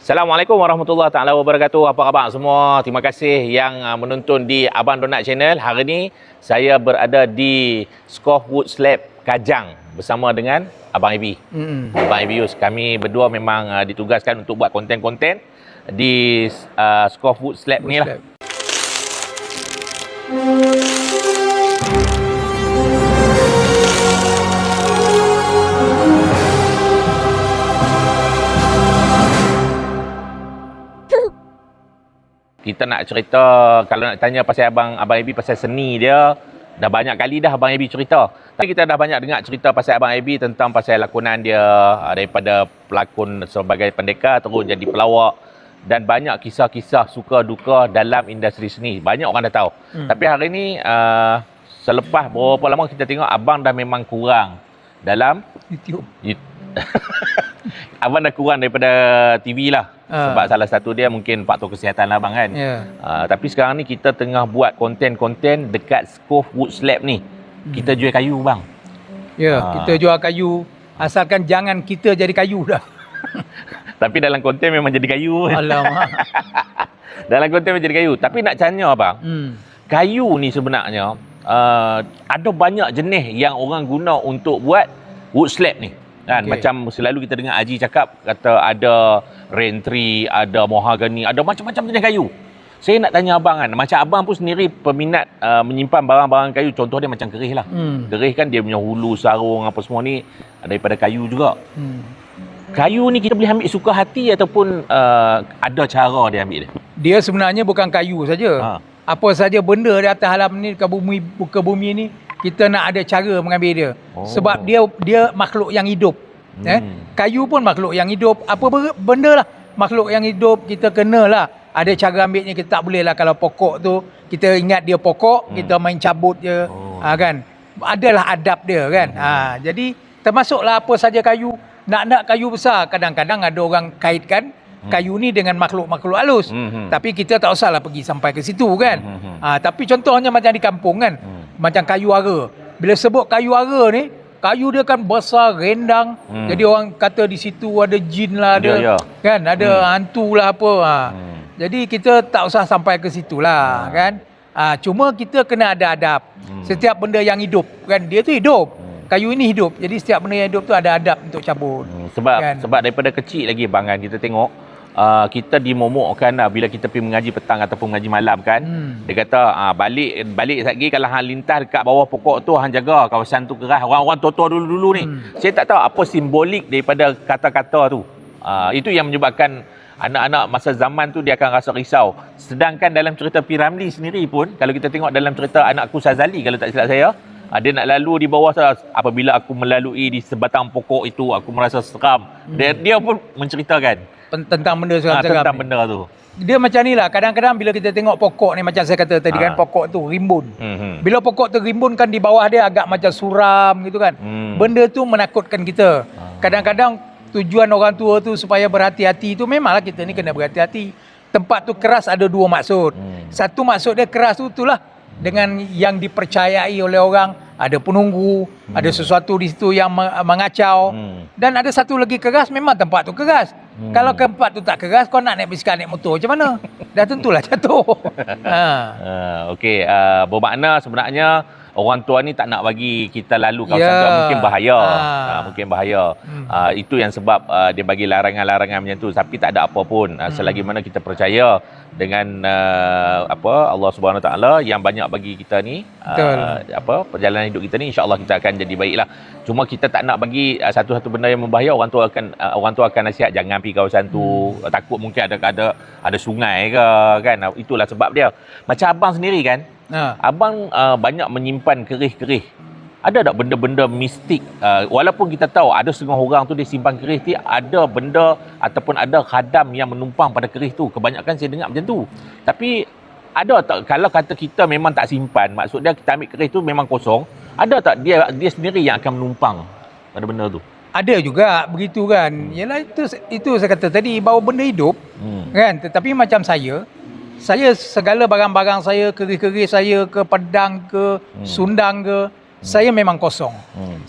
Assalamualaikum warahmatullahi taala wabarakatuh. Apa khabar semua? Terima kasih yang menonton di Abang Donat Channel. Hari ini saya berada di Scoffwood Slab Kajang bersama dengan Abang Ibi. Abang Ibius, kami berdua memang ditugaskan untuk buat konten-konten di Scoffwood Slab ni lah. Kita nak cerita, kalau nak tanya pasal Abang Ibi pasal seni dia, dah banyak kali dah Abang Ibi cerita. Tapi kita dah banyak dengar cerita pasal Abang Ibi tentang pasal lakonan dia daripada pelakon sebagai pendekar terus jadi pelawak, dan banyak kisah-kisah suka duka dalam industri seni. Banyak orang dah tahu. Tapi hari ni selepas berapa lama kita tengok Abang dah memang kurang dalam YouTube. Abang dah kurang daripada TV lah. Sebab salah satu dia mungkin faktor kesihatan lah Abang kan. Tapi sekarang ni kita tengah buat konten-konten dekat Scoffwood Slab ni. Kita jual kayu bang. Kita jual kayu. Asalkan jangan kita jadi kayu dah. Tapi dalam konten memang jadi kayu. Alamak. Dalam konten memang jadi kayu. Tapi nak tanya abang, kayu ni sebenarnya ada banyak jenis yang orang guna untuk buat wood slab ni. Kan? Macam selalu kita dengar Haji cakap, kata ada rain tree, ada mahogany, ada macam-macam jenis kayu. Saya nak tanya abang kan, macam abang pun sendiri peminat menyimpan barang-barang kayu. Contoh dia macam kerih lah. Kerih kan dia punya hulu, sarung apa semua ni daripada kayu juga. Kayu ni kita boleh ambil suka hati ataupun ada cara dia ambil dia? Dia sebenarnya bukan kayu saja. Apa saja benda di atas alam ni, ke bumi ni, kita nak ada cara mengambil dia. Sebab dia makhluk yang hidup. Kayu pun makhluk yang hidup. Apa benda lah makhluk yang hidup, kita kenalah ada cara ambilnya. Kita tak boleh lah kalau pokok tu kita ingat dia pokok, kita main cabut je. Kan? Adalah adab dia kan. Jadi termasuklah apa saja kayu. Nak kayu besar, kadang-kadang ada orang kaitkan kayu ni dengan makhluk-makhluk halus. Tapi kita tak usahlah pergi sampai ke situ kan. Tapi contohnya macam di kampung kan, macam kayu ara. Bila sebut kayu ara ni, kayu dia kan besar, rendang. Jadi orang kata di situ ada jin lah, ada kan, ada hantu lah apa. Jadi kita tak usah sampai ke situlah kan. Cuma kita kena ada adab. Setiap benda yang hidup kan, dia tu hidup. Kayu ini hidup. Jadi setiap benda yang hidup tu ada adab untuk cabut. Sebab daripada kecil lagi bang kan, kita tengok kita dimomokkan bila kita pergi mengaji petang ataupun mengaji malam kan. Dia kata balik lagi kalau hang lintas dekat bawah pokok tu, hang jaga kawasan tu keras. Orang tua dulu-dulu ni. Saya tak tahu apa simbolik daripada kata-kata tu. Itu yang menyebabkan anak-anak masa zaman tu dia akan rasa risau. Sedangkan dalam cerita P. Ramlee sendiri pun, kalau kita tengok dalam cerita Anakku Sazali, kalau tak silap saya, dia nak lalu di bawah, apabila aku melalui di sebatang pokok itu aku merasa seram. Dia pun menceritakan tentang benda seram tentang benda tu. Dia macam ni lah, kadang-kadang bila kita tengok pokok ni, macam saya kata tadi kan, pokok tu rimbun. Bila pokok tu rimbun kan, di bawah dia agak macam suram gitu kan. Benda tu menakutkan kita. Kadang-kadang tujuan orang tua tu supaya berhati-hati tu, memanglah kita ni kena berhati-hati. Tempat tu keras ada dua maksud. Satu maksud dia keras tu itulah dengan yang dipercayai oleh orang, ada penunggu, ada sesuatu di situ yang mengacau. Dan ada satu lagi keras, memang tempat tu keras. Kalau tempat tu tak keras, kau nak naik bisikal, naik motor macam mana? Dah tentulah jatuh. Okey, bermakna sebenarnya orang tua ni tak nak bagi kita lalu kawasan tu, mungkin bahaya. Mungkin bahaya. Itu yang sebab dia bagi larangan-larangan macam tu. Tapi tak ada apa pun. Selagi mana kita percaya dengan Allah Subhanahu Taala yang banyak bagi kita ni, perjalanan hidup kita ni, insya-Allah kita akan jadi baiklah. Cuma kita tak nak bagi satu-satu benda yang membahaya. Orang tua akan nasihat jangan pergi kawasan tu. Takut mungkin ada sungai ke kan. Itulah sebab dia. Macam abang sendiri kan, abang banyak menyimpan kerih-kerih. Ada tak benda-benda mistik? Walaupun kita tahu ada setengah orang tu dia simpan kerih tu, ada benda ataupun ada khadam yang menumpang pada kerih tu. Kebanyakan saya dengar macam tu. Tapi ada tak, kalau kata kita memang tak simpan, maksud dia kita ambil kerih tu memang kosong, ada tak dia sendiri yang akan menumpang pada benda tu? Ada juga begitu kan. Yalah, itu saya kata tadi, bawa benda hidup kan. Tetapi macam saya segala barang-barang saya, kerih-kerih saya, ke pedang ke sundang ke, saya memang kosong.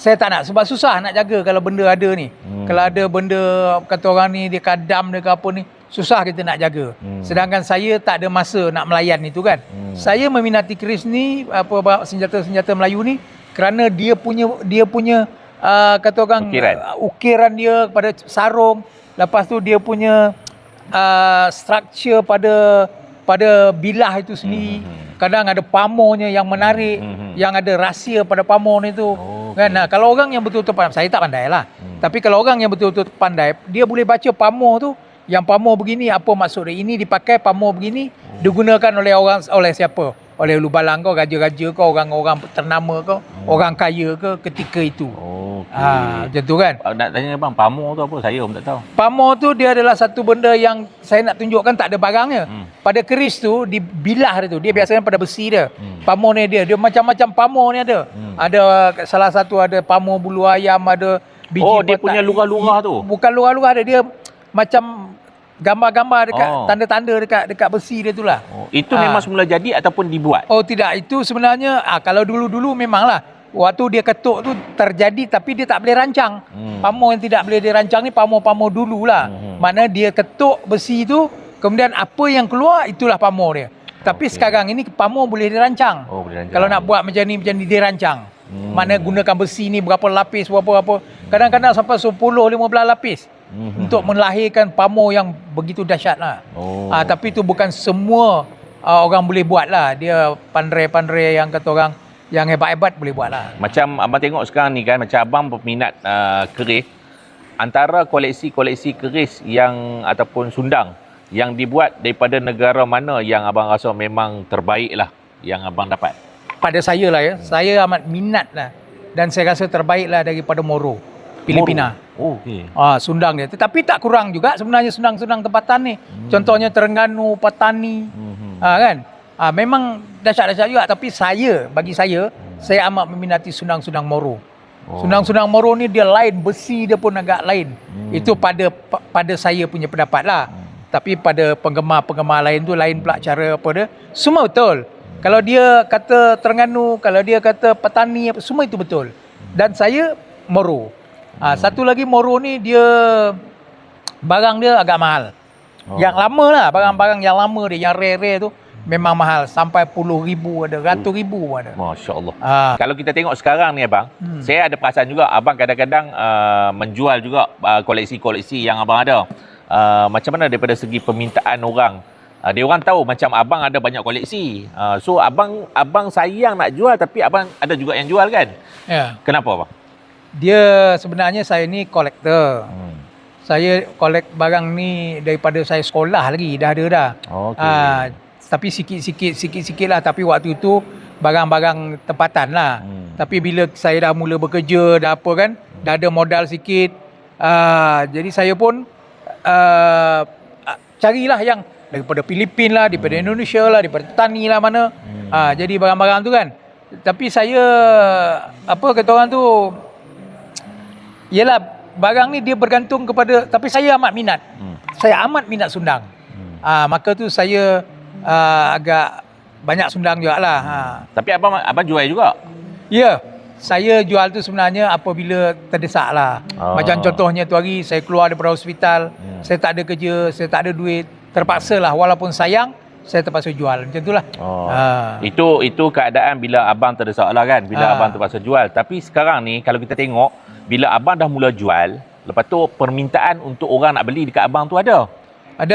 Saya tak nak, sebab susah nak jaga kalau benda ada ni. Kalau ada benda kata orang ni dia kadam dia ke apa ni, susah kita nak jaga. Sedangkan saya tak ada masa nak melayan itu kan. Saya meminati keris ni, senjata-senjata Melayu ni kerana dia punya kata orang ukiran dia pada sarung. Lepas tu dia punya structure pada bilah itu sendiri. Kadang ada pamornya yang menarik, yang ada rahsia pada pamor itu. Kan? Nah, kalau orang yang betul-betul pandai, saya tak pandai lah. Tapi kalau orang yang betul-betul pandai, dia boleh baca pamor tu, yang pamor begini, apa maksud dia? Ini dipakai pamor begini, digunakan oleh siapa? Oleh lubalang kau, raja-raja kau, orang-orang ternama kau, orang kaya ke ketika itu. Macam tu kan. Nak tanya bang, pamor tu apa? Saya pun tak tahu. Pamor tu dia adalah satu benda yang saya nak tunjukkan tak ada barangnya. Pada keris tu, di bilah dia tu, dia biasanya pada besi dia. Pamor ni dia macam-macam pamor ni ada. Ada salah satu ada pamor bulu ayam, ada biji dia punya lurah-lurah tu. Bukan lurah-lurah dia macam gambar-gambar dekat tanda-tanda dekat besi dia tu lah. Itu memang semula jadi ataupun dibuat? Oh tidak, itu sebenarnya kalau dulu-dulu memanglah waktu dia ketuk tu terjadi tapi dia tak boleh rancang. Pamor yang tidak boleh dirancang ni pamor-pamor dululah. Mana dia ketuk besi tu, kemudian apa yang keluar itulah pamor dia. Tapi sekarang ini pamor boleh dirancang. Boleh dirancang. Kalau nak buat macam ni dirancang. Mana gunakan besi ni berapa lapis, berapa. Kadang-kadang sampai 10-15 lapis. Untuk melahirkan pamor yang begitu dahsyat lah. Tapi itu bukan semua orang boleh buat lah. Dia pandai-pandai yang kata orang yang hebat-hebat boleh buat lah. Macam abang tengok sekarang ni kan, macam abang berminat keris. Antara koleksi-koleksi keris yang ataupun sundang yang dibuat daripada negara mana yang abang rasa memang terbaik lah yang abang dapat? Pada saya lah ya, saya amat minat lah. Dan saya rasa terbaik lah daripada Moro, Filipina. Sundang dia. Tetapi tak kurang juga sebenarnya sundang-sundang tempatan ni. Contohnya Terengganu, Patani. Kan? Memang dahsyat-dahsyat juga. Tapi bagi saya amat meminati sundang-sundang Moro. Sundang-sundang Moro ni dia lain, besi dia pun agak lain. Itu pada saya punya pendapat lah. Tapi pada penggemar-penggemar lain tu lain pula cara apa dia. Semua betul. Kalau dia kata Terengganu, kalau dia kata Patani, semua itu betul. Dan saya Moro. Satu lagi Moro ni dia barang dia agak mahal. Yang lama lah, barang-barang yang lama dia, yang rare-rare tu memang mahal. Sampai puluh ribu ada, ratus ribu ada. Masya Allah. Kalau kita tengok sekarang ni abang, saya ada perasaan juga abang kadang-kadang menjual juga koleksi-koleksi yang abang ada. Macam mana daripada segi permintaan orang? Dia orang tahu macam abang ada banyak koleksi. So abang sayang nak jual tapi abang ada juga yang jual kan? Ya. Kenapa abang? Dia sebenarnya saya ni kolektor. Saya kolek barang ni daripada saya sekolah lagi, dah ada dah. Tapi sikit-sikit lah. Tapi waktu itu barang-barang tempatan lah. Tapi bila saya dah mula bekerja, dah apa kan, dah ada modal sikit. Jadi saya pun carilah yang daripada Filipina lah, daripada Indonesia lah, daripada Tani lah mana. Jadi barang-barang tu kan. Tapi saya, apa kata orang tu, yelah barang ni dia bergantung kepada, tapi saya amat minat. Saya amat minat sundang. Maka tu saya agak banyak sundang juga lah. Tapi abang jual juga? Ya, saya jual tu sebenarnya apabila terdesak lah. Macam contohnya tu hari saya keluar daripada hospital, saya tak ada kerja, saya tak ada duit, terpaksa lah walaupun sayang, saya terpaksa jual. Macam itulah. Itu keadaan bila abang terdesak lah kan, bila abang terpaksa jual. Tapi sekarang ni kalau kita tengok, bila abang dah mula jual, lepas tu permintaan untuk orang nak beli dekat abang tu ada.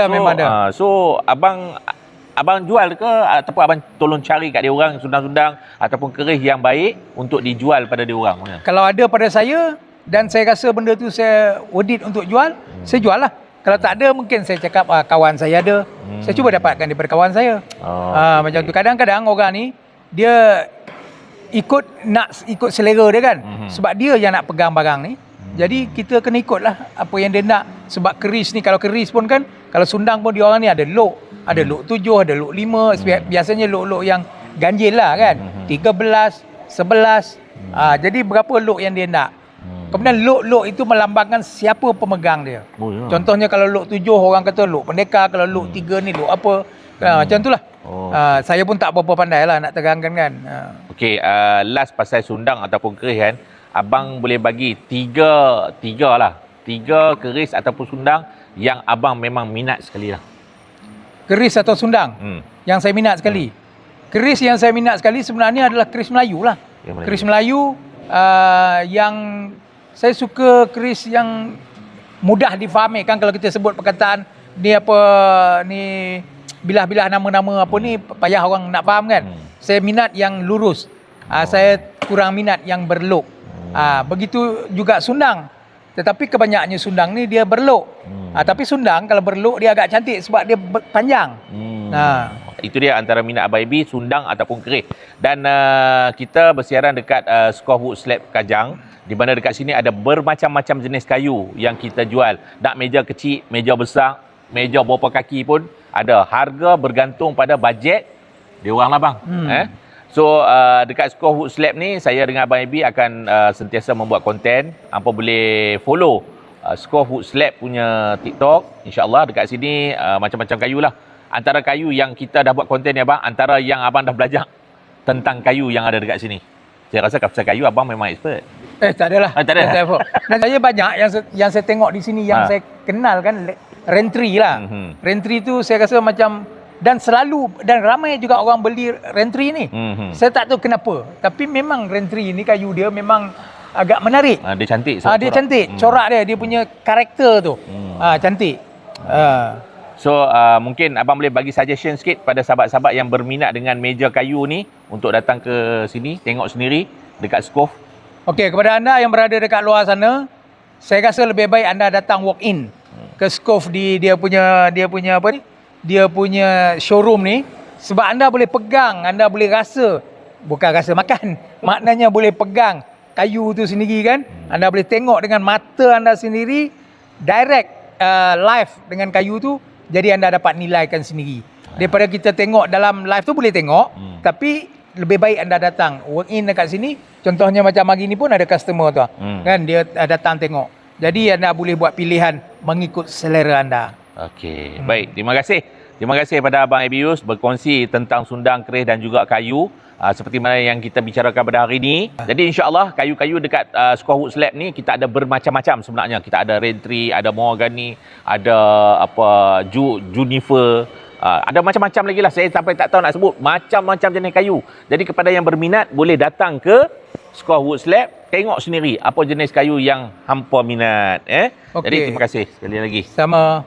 Memang ada. So abang jual ke ataupun abang tolong cari kat dia orang sundang-sundang ataupun keris yang baik untuk dijual pada dia orang? Kalau ada pada saya dan saya rasa benda tu saya worth it untuk jual, saya jual lah. Kalau tak ada, mungkin saya cakap kawan saya ada. Saya cuba dapatkan daripada kawan saya. Macam tu. Kadang-kadang orang ni dia ikut selera dia kan. Sebab dia yang nak pegang barang ni. Jadi kita kena ikutlah apa yang dia nak. Sebab keris ni, kalau keris pun kan, kalau sundang pun dia orang ni ada lok. Ada lok 7, ada lok 5. Biasanya lok-lok yang ganjil lah kan. 13, 11. Jadi berapa lok yang dia nak. Kemudian lok-lok itu melambangkan siapa pemegang dia. Contohnya kalau lok 7 orang kata lok pendekar, kalau lok 3 ni lok apa. Macam itulah. Saya pun tak berapa pandai lah nak terangkan kan. Okey, last pasal sundang ataupun keris kan, abang boleh bagi tiga lah 3 keris ataupun sundang yang abang memang minat sekali lah. Keris atau sundang? Yang saya minat sekali. Keris yang saya minat sekali sebenarnya adalah keris Melayu lah. Keris Melayu yang saya suka keris yang mudah difahami kan, kalau kita sebut perkataan ni apa ni, bilah-bilah nama-nama apa ni payah orang nak faham kan. Saya minat yang lurus. Saya kurang minat yang berlok. Begitu juga sundang. Tetapi kebanyakannya sundang ni dia berlok. Tapi sundang kalau berlok dia agak cantik sebab dia panjang. Itu dia antara minat Abang Ebi, sundang ataupun keris. Dan kita bersiaran dekat Scorewood Slab Kajang, di mana dekat sini ada bermacam-macam jenis kayu yang kita jual. Nak meja kecil, meja besar, meja berapa kaki pun ada. Harga bergantung pada bajet dia orang lah bang. So dekat Scorewood Slab ni saya dengan Abang Ebi akan sentiasa membuat konten. Hampa boleh follow Scorewood Slab punya TikTok. InsyaAllah dekat sini macam-macam kayu lah. Antara kayu yang kita dah buat konten ni abang, antara yang abang dah belajar tentang kayu yang ada dekat sini. Saya rasa pasal kayu abang memang expert. Tak adalah. Tak ada. Dan saya banyak yang saya tengok di sini yang saya kenal kan, rentry lah. Rentry tu saya rasa macam, dan ramai juga orang beli rentry ni. Saya tak tahu kenapa, tapi memang rentry ni kayu dia memang agak menarik. Dia cantik. Dia cantik. Corak dia punya karakter tu. Cantik. So mungkin abang boleh bagi suggestion sikit pada sahabat-sahabat yang berminat dengan meja kayu ni untuk datang ke sini tengok sendiri dekat Skov. Okey, kepada anda yang berada dekat luar sana, saya rasa lebih baik anda datang walk in ke Skov di dia punya apa ni? Dia punya showroom ni, sebab anda boleh pegang, anda boleh rasa, bukan rasa makan. Maknanya boleh pegang kayu tu sendiri kan. Anda boleh tengok dengan mata anda sendiri, direct live dengan kayu tu. Jadi anda dapat nilaikan sendiri. Daripada kita tengok dalam live tu boleh tengok, tapi lebih baik anda datang walk in dekat sini. Contohnya macam hari ni pun ada customer tu kan, dia datang tengok. Jadi anda boleh buat pilihan mengikut selera anda. Okey, baik. Terima kasih. Terima kasih kepada Abang Ebius berkongsi tentang sundang, keris dan juga kayu. Seperti mana yang kita bicarakan pada hari ini. Jadi insya-Allah kayu-kayu dekat Scorewood Slab ni kita ada bermacam-macam sebenarnya. Kita ada rentry, ada mahogany, ada juniper, ada macam-macam lagi lah. Saya sampai tak tahu nak sebut, macam-macam jenis kayu. Jadi kepada yang berminat boleh datang ke Scorewood Slab, tengok sendiri apa jenis kayu yang hampa minat. Okay. Jadi terima kasih sekali lagi. Sama.